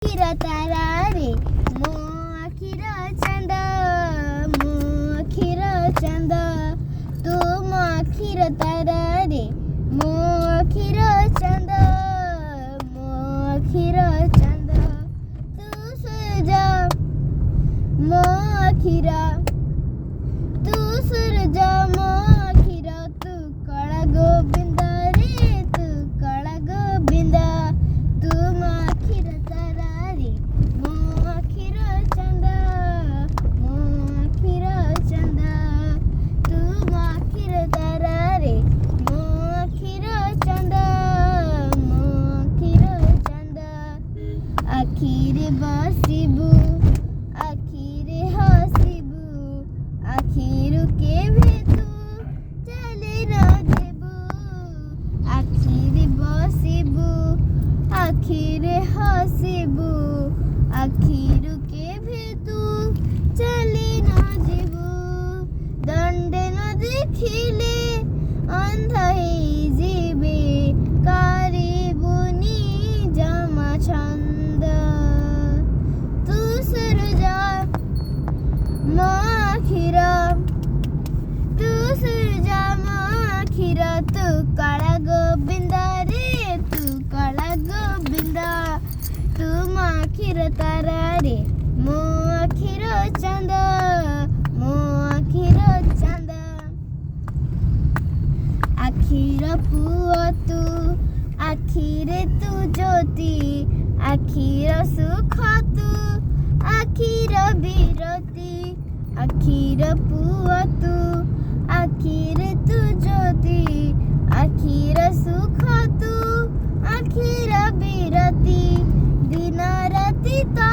ଆଖିର ତାରାରେ ମୋ ଆଖିର ଚାନ୍ଦ, ମୋ ଆଖିର ଚାନ୍ଦ, ତୁ ମୋ ଆଖିର ତାରାରେ ମୋ ଆଖିର ଚାନ୍ଦ, ମୋ ଆଖିର ଚାନ୍ଦ, ତୁ ସୂରଜ ମୋ ଆଖିର, ତୁ ସୂରଜ ମୋ ଆଖିର, ତୁ କଳା ଗୋବିନ୍ଦ ରେ, ତୁ କଳା ଗୋବିନ୍ଦ, ତୁ ମୋ ଆଖିର ତାରାରେ ମୋ ଆଖିର ଚାନ୍ଦ, ମୋ ଆଖିର ଚାନ୍ଦ, ତୁ ମୋ ଆଖିର ତାରାରେ ମୋ ଆଖିର ଚାନ୍ଦ, ମୋ ଆଖିର ଚାନ୍ଦ, ଆଖିରେ ବସିବୁ, ଆଖିରେ ହସିବୁ, ଆଖିରୁ କେବେ ତୁ ଚାଲି ନ ଯିବୁ, ଆଖିରେ ବସିବୁ, ଆଖିରେ ହସିବୁ, ଆଖିରୁ କେବେ ତୁ ଚାଲି ନ ଯିବୁ, ଦଣ୍ଡେ ନ ଦେଖିଲେ ଅନ୍ଧ ହେଇଯିବେ, କରିବୁନି ଜମା ଛନ୍ଦ, ତୁ ସୂରଜ ମୋ ଆଖିର, ତୁ ସୂରଜ ମୋ ଆଖିର, ତୁ କଳା ଗୋବିନ୍ଦ ରେ, ତୁ କଳା ଗୋବିନ୍ଦ, ତୁ ମୋ ଆଖିର ତାରାରେ ମୋ ଆଖିର ଚାନ୍ଦ, ମୋ ଆଖିର ଚାନ୍ଦ, ଆଖିର ପୁଅ ତୁ, ଆଖିରେ ତୁ ଜ୍ୟୋତି, ଆଖିର ସୁଖ ତୁ, ଆଖିର ବିରତି, ଆଖିର ପୁଅ ତୁ, ଆଖିରେ ତୁ ଜ୍ୟୋତି, ଆଖିର ସୁଖ ତୁ, ଆଖିର ବିରତି, ଦିନ ରାତି ତ